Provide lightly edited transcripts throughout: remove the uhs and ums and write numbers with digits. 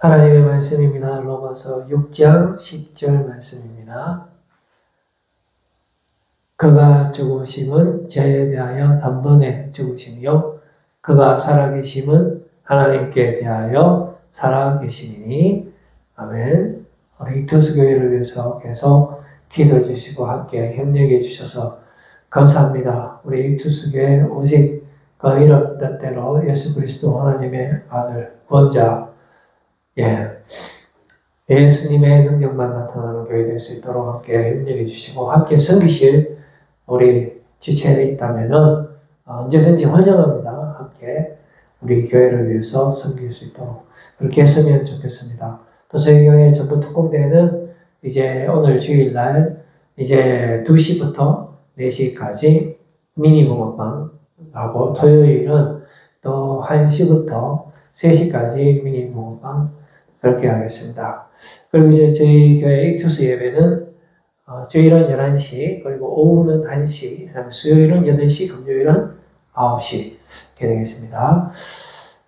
하나님의 말씀입니다. 로마서 6장 10절 말씀입니다. 그가 죽으심은 죄에 대하여 단번에 죽으심이요 그가 살아계심은 하나님께 대하여 살아계심이니. 아멘. 우리 이투스교회를 위해서 계속 기도해 주시고 함께 협력해 주셔서 감사합니다. 우리 이투스교회 오직 그 이름 뜻대로 예수 그리스도 하나님의 아들 원자 예수님의 능력만 나타나는 교회 될 수 있도록 함께 협력해 주시고 함께 섬기실 우리 지체에 있다면은 언제든지 환영합니다. 함께 우리 교회를 위해서 섬길 수 있도록 그렇게 했으면 좋겠습니다. 또 저희 교회 전부 특공대는 이제 오늘 주일날 이제 2시부터 4시까지 미니 붕어빵하고 토요일은 또 1시부터 3시까지 미니 붕어빵 그렇게 하겠습니다. 그리고 이제 저희 교회 익투스 예배는 주일은 11시, 그리고 오후는 1시, 그다음에 수요일은 8시, 금요일은 9시 이렇게 되겠습니다.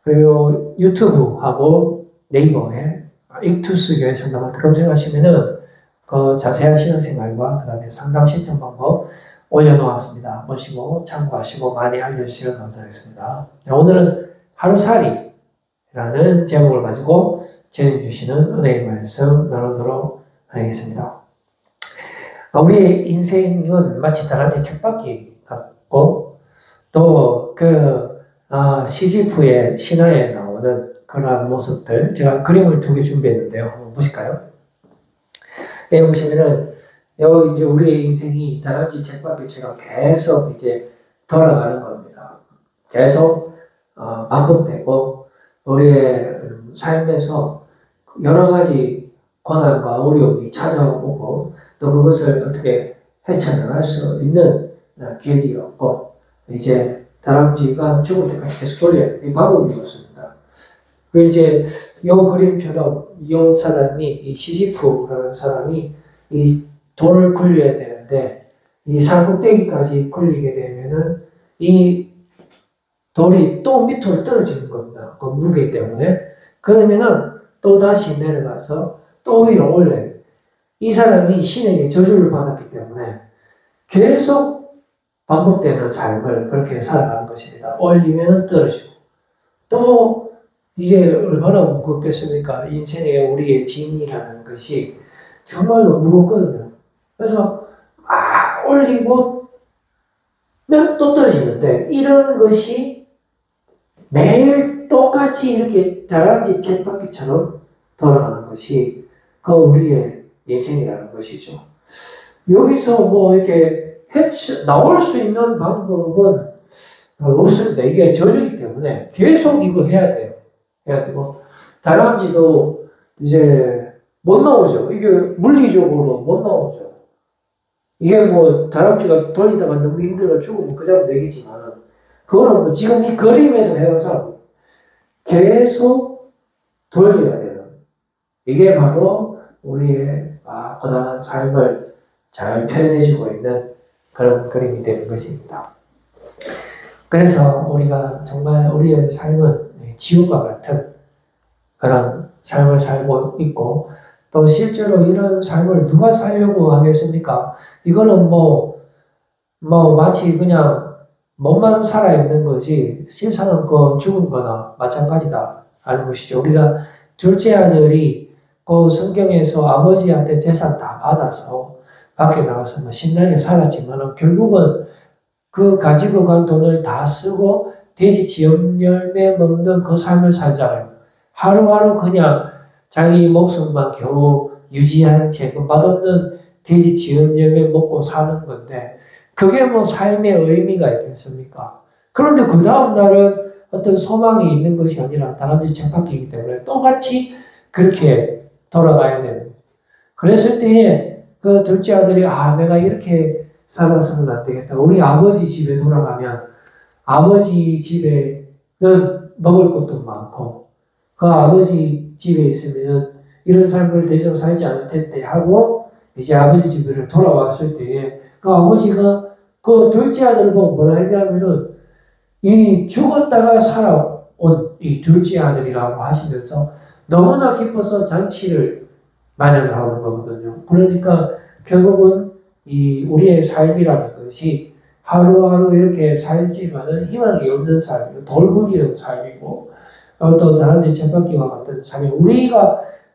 그리고 유튜브하고 네이버에 익투스 교회 성당을 검색하시면은 그 자세한 신앙생활과 그 다음에 상담 신청 방법 올려놓았습니다. 보시고 참고하시고 많이 알려주시면 감사하겠습니다. 오늘은 하루살이라는 제목을 가지고 진행해 주시는 은혜의 말씀 나누도록 하겠습니다. 우리의 인생은 마치 다람쥐 쳇바퀴 같고 또 시지프의 신화에 나오는 그러한 모습들 제가 그림을 2개 준비했는데요. 한번 보실까요? 여기 보시면은 여기 이제 우리의 인생이 다람쥐 쳇바퀴처럼 계속 이제 돌아가는 겁니다. 계속 반복되고 우리의 삶에서 여러 가지 고난과 어려움이 찾아오고 또 그것을 어떻게 헤쳐나갈 수 있는 길이 없고 이제 다람쥐가 죽을 때까지 계속 돌려야 이 방법이 없습니다. 그리고 이제 이 그림처럼 이 사람이 이 시지프라는 사람이 이 돌을 굴려야 되는데 이 산꼭대기까지 굴리게 되면은 이 돌이 또 밑으로 떨어지는 겁니다. 그 무게 때문에. 그러면은 또 다시 내려가서 또 위로 올라요. 이 사람이 신에게 저주를 받았기 때문에 계속 반복되는 삶을 그렇게 살아가는 것입니다. 올리면 떨어지고 또 이게 얼마나 무겁겠습니까? 인생의 우리의 짐이라는 것이 정말로 무겁거든요. 그래서 올리고 또 떨어지는데 이런 것이 매일 똑같이 이렇게 다람쥐 쳇바퀴처럼 돌아가는 것이 그 우리의 인생이라는 것이죠. 여기서 뭐 이렇게 나올 수 있는 방법은 없습니다. 이게 저주이기 때문에 계속 이거 해야 돼요. 해야 되고 다람쥐도 이제 못 나오죠. 이게 물리적으로 못 나오죠. 이게 뭐 다람쥐가 돌리다가 너무 힘들어 죽으면 그 자로 되겠지만 그거는 뭐 지금 이 그림에서 해서 계속 돌려야 되는 이게 바로 우리의 고단한 삶을 잘 표현해주고 있는 그런 그림이 되는 것입니다. 그래서 우리가 정말 우리의 삶은 지옥과 같은 그런 삶을 살고 있고 또 실제로 이런 삶을 누가 살려고 하겠습니까? 이거는 마치 그냥 몸만 살아있는 거지 실상은 그 죽은 거나 마찬가지다 하는 것이죠. 우리가 둘째 아들이 그 성경에서 아버지한테 재산 다 받아서 밖에 나가서 신나게 살았지만 결국은 그 가지고 간 돈을 다 쓰고 돼지 지엽 열매 먹는 그 삶을 살잖아요. 하루하루 그냥 자기 목숨만 겨우 유지한 채 그 맛없는 돼지 지엽 열매 먹고 사는 건데 그게 뭐 삶의 의미가 있겠습니까? 그런데 그 다음 날은 어떤 소망이 있는 것이 아니라 다람쥐 쳇바퀴이기 때문에 똑같이 그렇게 돌아가야 되는 거예요. 그랬을 때에 그 둘째 아들이 내가 이렇게 살아서는 안 되겠다. 우리 아버지 집에 돌아가면 아버지 집에는 먹을 것도 많고 그 아버지 집에 있으면 이런 삶을 더 이상 살지 않을 텐데 하고 이제 아버지 집으로 돌아왔을 때에 그 아버지가 그 둘째 아들을 보고 뭐라 했냐면은 이 죽었다가 살아온 이 둘째 아들이라고 하시면서 너무나 기뻐서 잔치를 마련하는 거거든요. 그러니까 결국은 이 우리의 삶이라는 것이 하루하루 이렇게 살지만은 희망이 없는 삶이고 돌보기는 삶이고 또 다람쥐 쳇바퀴와 같은 삶이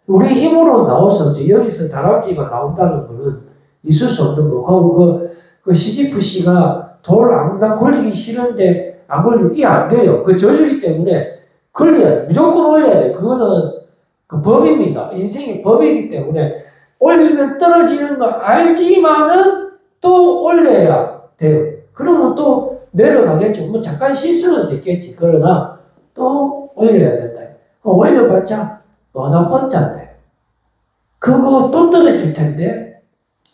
우리 힘으로 나와서 여기서 다람쥐가 나온다는 것은 있을 수 없는 거고 그 시지프씨가 돌 앙당 걸리기 싫은데 안 걸리고 이게 안 돼요. 그 저주기 때문에 걸려야 돼. 무조건 올려야 돼. 그거는 그 법입니다. 인생의 법이기 때문에 올리면 떨어지는 거 알지만은 또 올려야 돼요. 그러면 또 내려가겠죠. 뭐 잠깐 실수는 있겠지. 그러나 또 올려야 된다. 올려봤자 어느 번째인데 그거 또 떨어질 텐데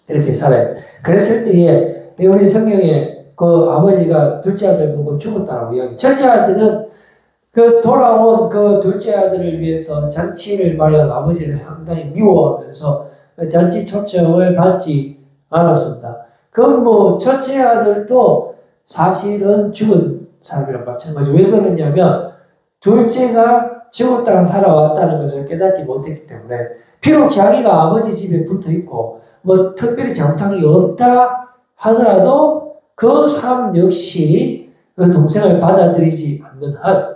이렇게 살아요. 그랬을 때에 우리 성경에 그 아버지가 둘째 아들 보고 죽었다고 이야기. 첫째 아들은 그 돌아온 그 둘째 아들을 위해서 잔치를 마련한 아버지를 상당히 미워하면서 잔치 초청을 받지 않았습니다. 그럼 뭐 첫째 아들도 사실은 죽은 사람이랑 마찬가지로 왜 그러냐면 둘째가 죽었다가 살아왔다는 것을 깨닫지 못했기 때문에 비록 자기가 아버지 집에 붙어 있고 뭐 특별히 잘못한 게 없다 하더라도 그 사람 역시 그 동생을 받아들이지 않는 한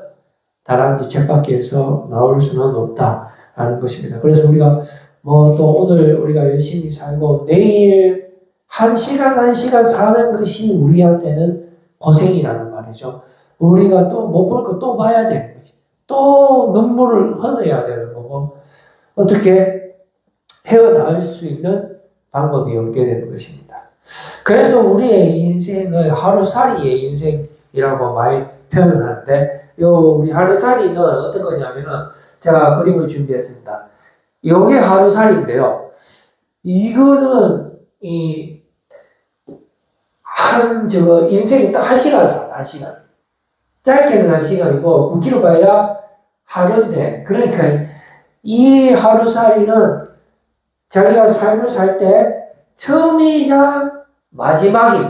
다람쥐 쳇바퀴에서 나올 수는 없다 하는 것입니다. 그래서 우리가 뭐 또 오늘 우리가 열심히 살고 내일 한 시간 사는 것이 우리한테는 고생이라는 말이죠. 우리가 또 못 볼 거 또 봐야 되는 거지. 또 눈물을 흘려야 되는 거고 어떻게 헤어나올 수 있는 방법이 없게 되는 것입니다. 그래서 우리의 인생을 하루살이의 인생이라고 많이 표현하는데 우리 하루살이는 어떤 거냐면은 제가 그림을 준비했습니다. 요게 하루살이인데요. 이거는 인생이 딱 1시간 사, 1시간. 짧게는 1시간이고, 굵기로 봐야 하루인데, 그러니까 이 하루살이는 자기가 삶을 살 때 처음이자 마지막이,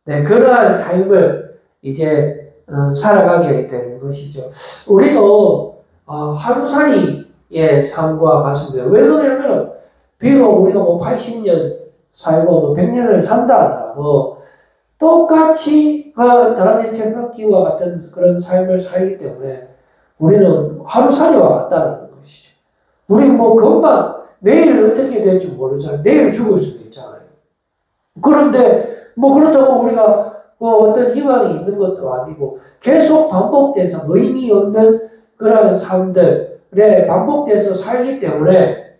네, 그러한 삶을 이제 살아가게 되는 것이죠. 우리도 하루살이의 삶과 같습니다. 왜 그러냐면 비록 우리가 뭐 80년 살고 뭐 100년을 산다 하더라도 똑같이 다람쥐 쳇바퀴와 같은 그런 삶을 살기 때문에 우리는 하루살이와 같다는 것이죠. 우리 뭐 금방 내일 어떻게 될지 모르잖아요. 내일 죽을 수도 있잖아요. 그런데 뭐 그렇다고 우리가 뭐 어떤 희망이 있는 것도 아니고 계속 반복돼서 의미 없는 그런 삶들에 반복돼서 살기 때문에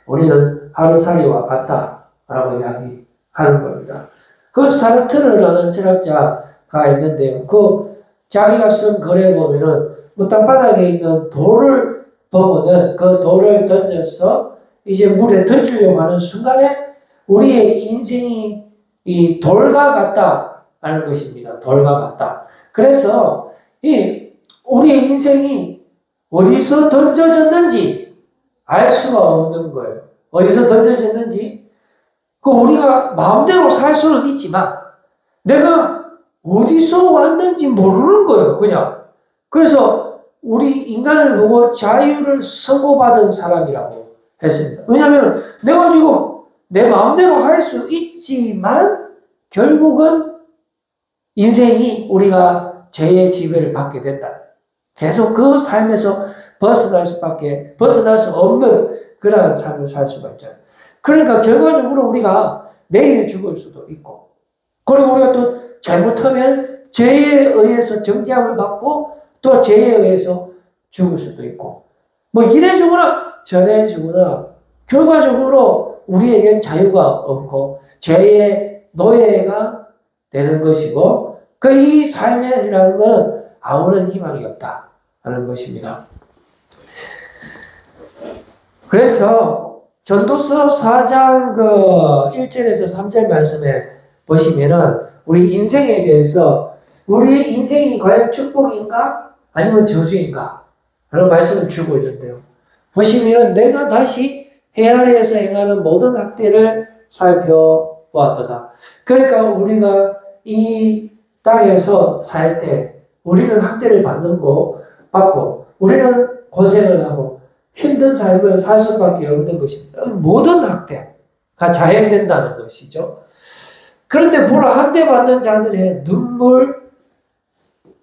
우리는 하루살이와 같다라고 이야기하는 겁니다. 그 사르트르라는 철학자가 있는데요. 그 자기가 쓴 글에 보면은 뭐 땅바닥에 있는 돌을 보면은 그 돌을 던져서 이제 물에 던지려고 하는 순간에 우리의 인생이 이 돌과 같다 하는 것입니다. 돌과 같다. 그래서 우리의 인생이 어디서 던져졌는지 알 수가 없는 거예요. 어디서 던져졌는지 우리가 마음대로 살 수는 있지만 내가 어디서 왔는지 모르는 거예요. 그냥. 그래서 우리 인간을 보고 자유를 선고받은 사람이라고 했습니다. 왜냐하면 내가 지금 내 마음대로 할 수 있지만 결국은 인생이 우리가 죄의 지배를 받게 된다. 계속 그 삶에서 벗어날 수 없는 그러한 삶을 살 수가 있잖아요. 그러니까 결과적으로 우리가 내일 죽을 수도 있고, 그리고 우리가 또 잘못하면 죄에 의해서 정죄함을 받고 또 죄에 의해서 죽을 수도 있고, 뭐 이래 죽으나 저래 죽으나 결과적으로 우리에겐 자유가 없고 죄의 노예가 되는 것이고 이 삶이라는 것은 아무런 희망이 없다 하는 것입니다. 그래서 전도서 4장 1절에서 3절 말씀에 보시면은 우리 인생에 대해서 우리 인생이 과연 축복인가 아니면 저주인가 라는 말씀을 주고 있는데요. 보시면 내가 다시 해아래에서 행하는 모든 학대를 살펴보았도다. 그러니까 우리가 이 땅에서 살 때 우리는 학대를 받고 우리는 고생을 하고 힘든 삶을 살 수밖에 없는 것입니다. 모든 학대가 자행된다는 것이죠. 그런데 보라, 학대받는 자들의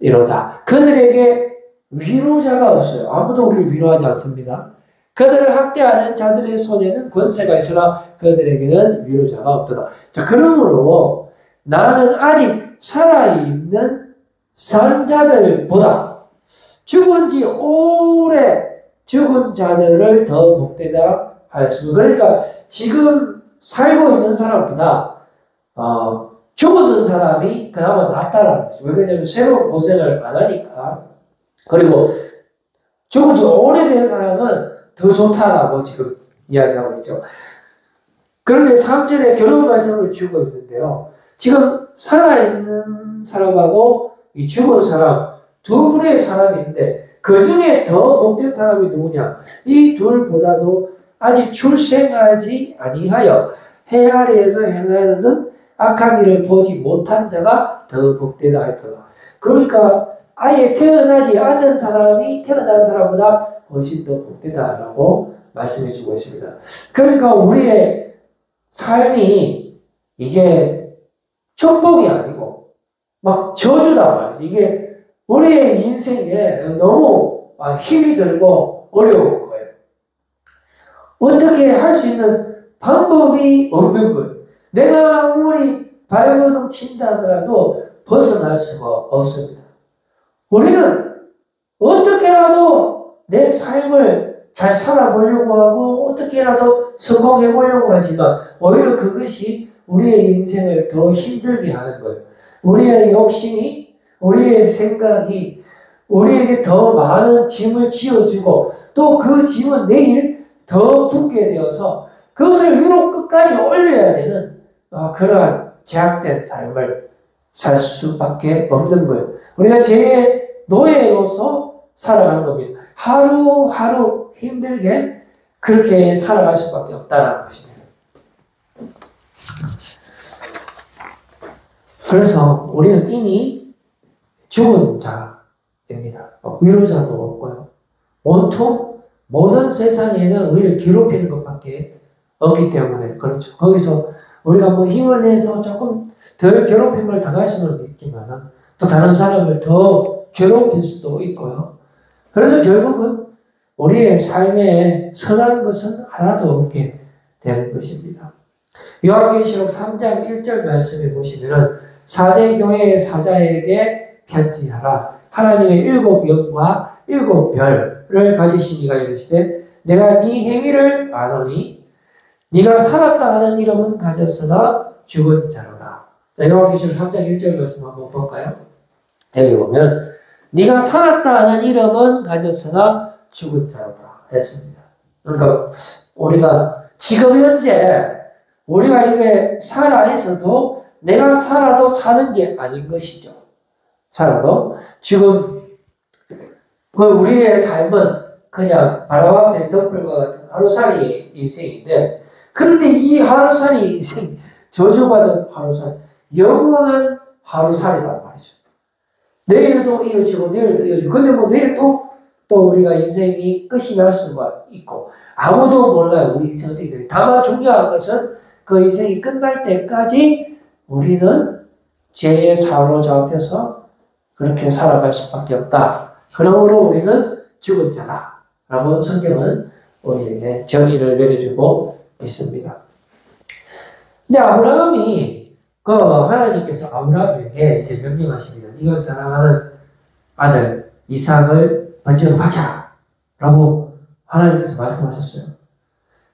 눈물이로다. 그들에게 위로자가 없어요. 아무도 우리를 위로하지 않습니다. 그들을 학대하는 자들의 손에는 권세가 있으나 그들에게는 위로자가 없도다. 자, 그러므로 나는 아직 살아있는 선자들보다 죽은 지 오래 죽은 자들을 더 복되다 하였습니다. 그러니까 지금 살고 있는 사람보다 죽었는 사람이 그나마 낫다라는 거죠. 왜냐하면 새로운 고생을 안 하니까. 그리고 죽은 지 오래된 사람은 더 좋다라고 지금 이야기하고 있죠. 그런데 3절에 결론 말씀을 주고 있는데요. 지금 살아있는 사람하고 이 죽은 사람, 두 분의 사람이 있는데 그 중에 더 복된 사람이 누구냐? 이 둘보다도 아직 출생하지 아니하여 해 아래에서 행하는 악한 일을 보지 못한 자가 더 복되다 했더라. 그러니까 아예 태어나지 않은 사람이 태어난 사람보다 훨씬 더 복되다라고 말씀해 주고 있습니다. 그러니까 우리의 삶이 이게 축복이 아니고 막 저주다 말이죠. 이게 우리의 인생에 너무 힘이 들고 어려운 거예요. 어떻게 할 수 있는 방법이 없는 거예요. 내가 아무리 발버둥 친다 하더라도 벗어날 수가 없습니다. 우리는 어떻게라도 내 삶을 잘 살아보려고 하고 어떻게라도 성공해보려고 하지만 오히려 그것이 우리의 인생을 더 힘들게 하는 거예요. 우리의 욕심이, 우리의 생각이 우리에게 더 많은 짐을 지어주고 또 그 짐은 내일 더 붙게 되어서 그것을 위로 끝까지 올려야 되는 그러한 제약된 삶을 살 수밖에 없는 거예요. 우리가 죄의 노예로서 살아가는 겁니다. 하루하루 힘들게 그렇게 살아갈 수밖에 없다는 것입니다. 그래서 우리는 이미 죽은 자입니다. 위로자도 없고요. 온통 모든 세상에는 우리를 괴롭히는 것밖에 없기 때문에 그렇죠. 거기서 우리가 뭐 힘을 내서 조금 덜 괴롭힘을 당할 수는 있지만 또 다른 사람을 더 괴롭힐 수도 있고요. 그래서 결국은 우리의 삶에 선한 것은 하나도 없게 되는 것입니다. 요한계시록 3장 1절 말씀에 보시면은 4대 교회의 사자에게 편지하라. 하나님의 7영과 7별을 가지신 이가 이르시되 내가 네 행위를 아노니 네가 살았다 하는 이름은 가졌으나 죽은 자로다. 요한계시록 3장 1절 말씀 한번 볼까요? 여기 보면 네가 살았다 하는 이름은 가졌으나 죽은 자로다 했습니다. 그러니까 우리가 지금 현재 우리가 이게 살아 있어도 내가 살아도 사는 게 아닌 것이죠. 살아도 지금 우리의 삶은 그냥 바람 앞에 덮을과 같은 하루살이 인생인데 그런데 이 하루살이 인생 저주받은 하루살 영원한 하루살이란 말이죠. 내일도 이어지고 내일도 이어지고 근데 뭐 내일 또 우리가 인생이 끝이 날 수가 있고 아무도 몰라요. 우리 인생 어떻게 돼요. 다만 중요한 것은 그 인생이 끝날 때까지 우리는 죄에 사로잡혀서 그렇게 살아갈 수밖에 없다. 그러므로 우리는 죽은 자다라고 성경은 우리에게 정의를 내려주고 있습니다. 근데 아브라함이 하나님께서 아브라함에게 이제 명령하십니다. 이걸 사랑하는 아들 이삭을 먼저 바쳐라고 하나님께서 말씀하셨어요.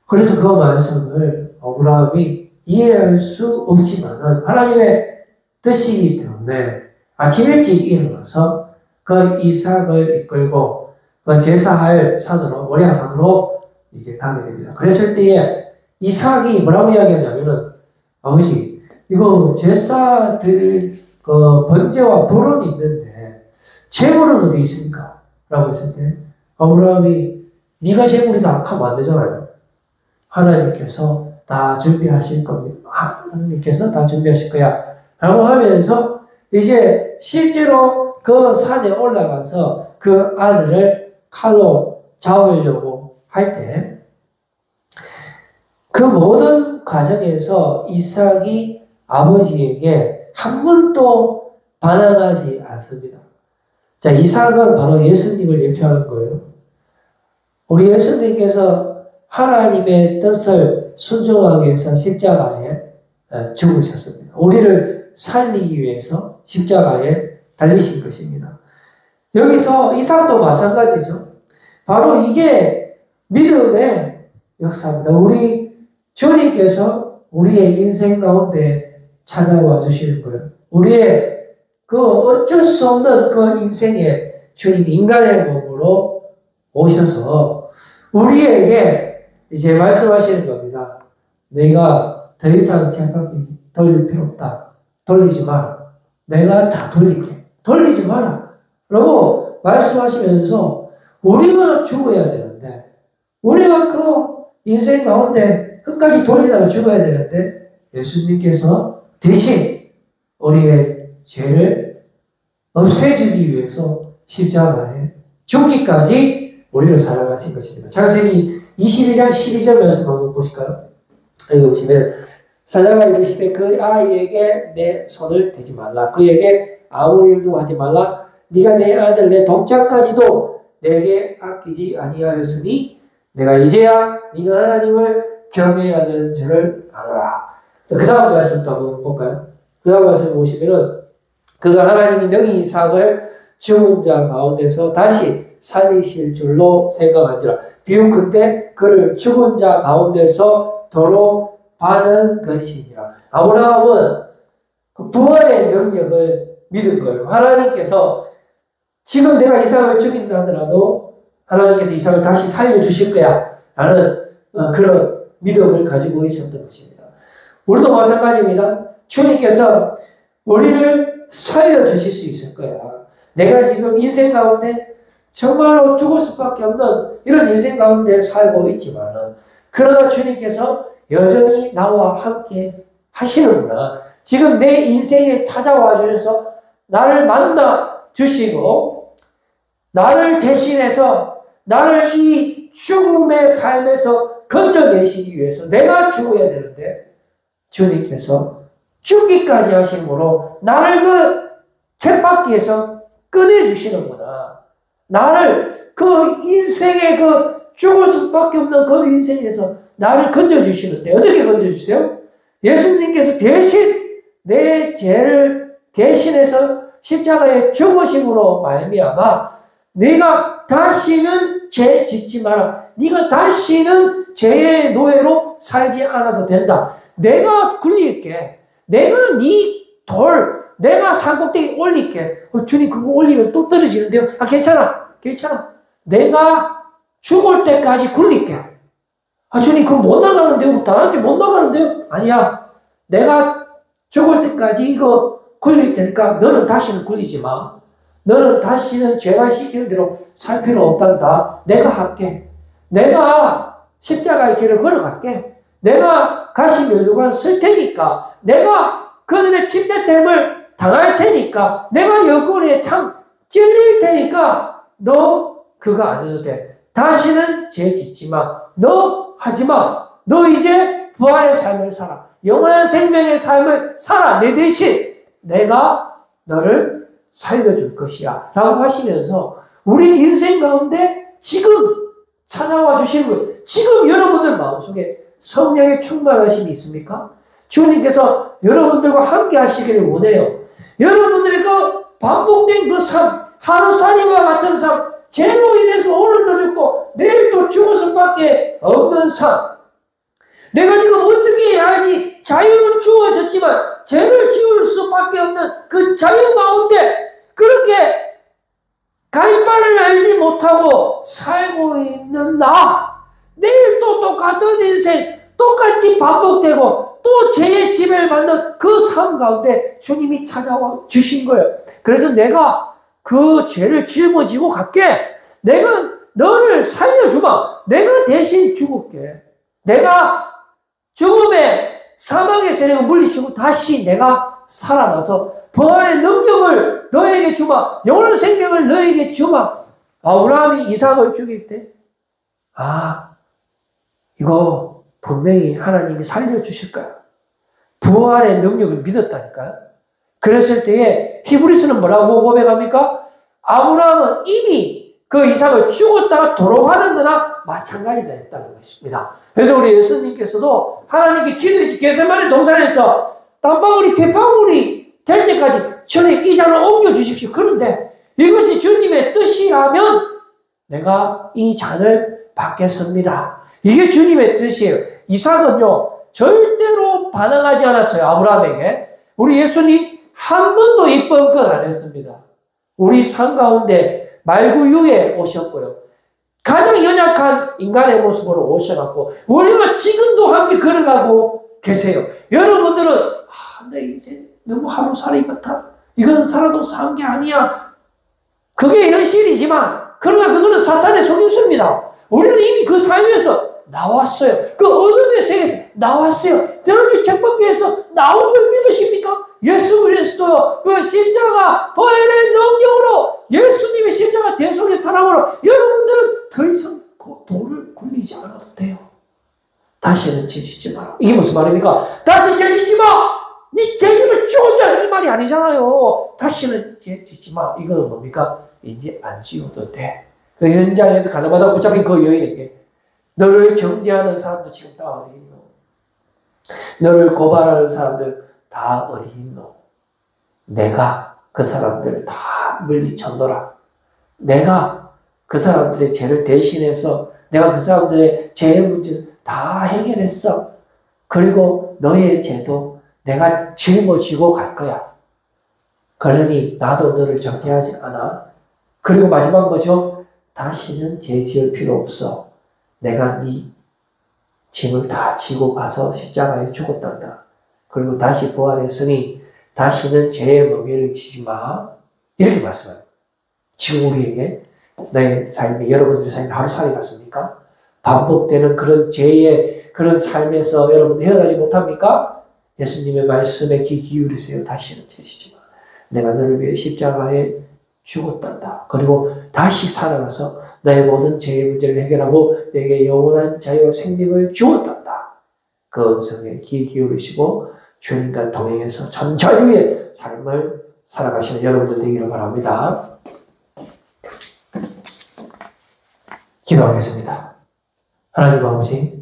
그래서 그 말씀을 아브라함이 이해할 수 없지만 하나님의 뜻이기 때문에 아침 일찍 일어나서 그 이삭을 이끌고 그 제사할 산으로 모리아산으로 이제 가게 됩니다. 그랬을 때에 이삭이 뭐라고 이야기하냐면은 아버지 이거 제사 드릴 그 번제와 불은 있는데 제물은 어디 있습니까? 라고 했을 때 아브라함이 네가 제물이다 하면 안 되잖아요. 하나님께서 다 준비하실 겁니다. 하나님께서 다 준비하실 거야. 라고 하면서 이제 실제로 그 산에 올라가서 그 아들을 칼로 잡으려고 할 때 그 모든 과정에서 이삭이 아버지에게 한 번도 반항하지 않습니다. 자, 이삭은 바로 예수님을 대표하는 거예요. 우리 예수님께서 하나님의 뜻을 순종하기 위해서 십자가에 죽으셨습니다. 우리를 살리기 위해서 십자가에 달리신 것입니다. 여기서 이삭도 마찬가지죠. 바로 이게 믿음의 역사입니다. 우리 주님께서 우리의 인생 가운데 찾아와 주시는 거예요. 우리의 그 어쩔 수 없는 그 인생에 주님이 인간의 몸으로 오셔서 우리에게 이제 말씀하시는 겁니다. 너희가 더 이상 쳇바퀴 돌릴 필요 없다. 돌리지 마라. 내가 다 돌릴게. 돌리지 마라. 라고 말씀하시면서 우리가 죽어야 되는데 우리가 그 인생 가운데 끝까지 돌리다가 죽어야 되는데 예수님께서 대신 우리의 죄를 없애주기 위해서 십자가에 죽기까지 우리를 사랑하신 것입니다. 창세기 22장 12절 말씀 한번 보실까요? 여기 보시면 사자가 이르시되 그 아이에게 내 손을 대지 말라. 그에게 아무 일도 하지 말라. 네가 내 아들 내 독자까지도 내게 아끼지 아니하였으니 내가 이제야 네가 하나님을 경외해야 하는 줄을 아노라. 그 다음 말씀도 한번 볼까요? 그 다음 말씀 보시면은 그가 하나님이 너희 이삭을 죽은 자 가운데서 다시 살리실 줄로 생각하니라. 비유컨대 그를 죽은 자 가운데서 도로 받은 것이니라. 아브라함은 부활의 능력을 믿은 거예요. 하나님께서 지금 내가 이삭을 죽인다 하더라도 하나님께서 이삭을 다시 살려주실 거야 라는 그런 믿음을 가지고 있었던 것입니다. 우리도 마찬가지입니다. 주님께서 우리를 살려주실 수 있을 거야. 내가 지금 인생 가운데 정말로 죽을 수밖에 없는 이런 인생 가운데 살고 있지만 그러나 주님께서 여전히 나와 함께 하시는구나. 지금 내 인생에 찾아와 주셔서 나를 만나 주시고 나를 대신해서 나를 이 죽음의 삶에서 건져내시기 위해서 내가 죽어야 되는데 주님께서 죽기까지 하심으로 나를 그 쳇바퀴에서 꺼내주시는구나. 나를 그 인생의 그 죽을 수밖에 없는 그 인생에서 나를 건져주시는데 어떻게 건져주세요? 예수님께서 대신 내 죄를 대신해서 십자가에 죽으심으로 말미암아 네가 다시는 죄 짓지 마라. 네가 다시는 죄의 노예로 살지 않아도 된다. 내가 굴릴게. 내가 네 돌, 내가 산꼭대기 올릴게. 주님 그거 올리면 또 떨어지는데요. 아 괜찮아. 내가 죽을 때까지 굴릴게. 아 주님 그거 못 나가는데요. 다른지 못 나가는데요. 아니야. 내가 죽을 때까지 이거 굴릴 테니까 너는 다시는 굴리지 마. 너는 다시는 죄가 시키는 대로 살 필요 없단다. 내가 할게. 내가 십자가의 길을 걸어갈게. 내가 가시면류관 쓸 테니까. 내가 그들의 침뱉음을 당할 테니까. 내가 옆구리에 참 찔릴 테니까. 너 그거 안 해도 돼. 다시는 죄 짓지 마. 너 하지 마. 너 이제 부활의 삶을 살아. 영원한 생명의 삶을 살아. 내 대신 내가 너를 살려줄 것이야. 라고 하시면서 우리 인생 가운데 지금 찾아와 주시는 거예요. 지금 여러분들 마음속에 성령의 충만하심이 있습니까? 주님께서 여러분들과 함께 하시기를 원해요. 여러분들의 그 반복된 그 삶, 하루살이와 같은 삶, 죄로 인해서 오늘도 죽고 내일도 죽을 수밖에 없는 삶. 내가 지금 어떻게 해야 할지 자유는 주어졌지만 죄를 지을 수밖에 없는 그 자유 가운데 그렇게 갈 바를 알지 못하고 살고 있는 나. 내일 또 똑같은 인생 똑같이 반복되고 또 죄의 지배를 받는 그 삶 가운데 주님이 찾아와 주신 거예요. 그래서 내가 그 죄를 짊어지고 갈게. 내가 너를 살려주마. 내가 대신 죽을게. 내가 죽음의 사망의 세력을 물리치고 다시 내가 살아나서 부활의 능력을 너에게 주마. 영원한 생명을 너에게 주마. 아브라함이 이삭을 죽일 때 아, 이거 분명히 하나님이 살려주실 거야. 부활의 능력을 믿었다니까요. 그랬을 때에 히브리서는 뭐라고 고백합니까? 아브라함은 이미 그 이삭을 죽었다가 돌아가는 거나 마찬가지다 했다는 것입니다. 그래서 우리 예수님께서도 하나님께 기도했지. 겟세마네 동산에서 땀방울이 폐방울이 될 때까지 저는 이 잔을 옮겨주십시오. 그런데 이것이 주님의 뜻이라면 내가 이 잔을 받겠습니다. 이게 주님의 뜻이에요. 이삭은요, 절대로 반항하지 않았어요. 아브라함에게. 우리 예수님 한 번도 입번껏 안 했습니다. 우리 삶 가운데 말구유에 오셨고요. 가장 연약한 인간의 모습으로 오셔갖고 우리가 지금도 함께 걸어가고 계세요. 여러분들은 내 인생 너무 하루살이 같아. 이건 살아도 산 게 아니야. 그게 현실이지만 그러나 그거는 사탄의 속임수입니다. 우리는 이미 그 사회에서 나왔어요. 그 어둠의 세계에서 나왔어요. 여러분이 책밖에서 나온 걸 믿으십니까? 예수 그리스도 그 십자가 보혈의 능력으로 예수님의 십자가 대속의 사랑으로 여러분들은 더 이상 돌을 굴리지 않아도 돼요. 다시는 죄짓지 마라. 이게 무슨 말입니까? 다시 죄짓지 마! 네 죄짓을 죽었잖아. 이 말이 아니잖아요. 다시는 죄짓지 마. 이거는 뭡니까? 이제 안 지워도 돼. 그 현장에서 가자마자 붙잡힌 그 여인에게 너를 정죄하는 사람도 지금 다 어디 있노? 너를 고발하는 사람들 다 어디 있노? 내가 그 사람들 다 물리쳤노라. 내가 그 사람들의 죄를 대신해서 내가 그 사람들의 죄의 문제를 다 해결했어. 그리고 너의 죄도 내가 짊어지고 갈 거야. 그러니 나도 너를 정죄하지 않아. 그리고 마지막 뭐죠? 다시는 죄 지을 필요 없어. 내가 네 짐을 다 지고 가서 십자가에 죽었단다. 그리고 다시 부활했으니 다시는 죄의 멍에를 지지 마. 이렇게 말씀합니다. 지금 우리에게 내 삶이 여러분들의 삶이 하루살이 같습니까? 반복되는 그런 죄의 그런 삶에서 여러분 헤어나지 못합니까? 예수님의 말씀에 귀 기울이세요. 다시는 죄지지 마. 내가 너를 위해 십자가에 죽었단다. 그리고 다시 살아나서 나의 모든 죄의 문제를 해결하고 내게 영원한 자유와 생명을 주었단다. 그 음성에 귀 기울이시고 주님과 동행해서 전자유의 삶을 살아가시는 여러분들 되기를 바랍니다. 기도하겠습니다. 하나님 아버지,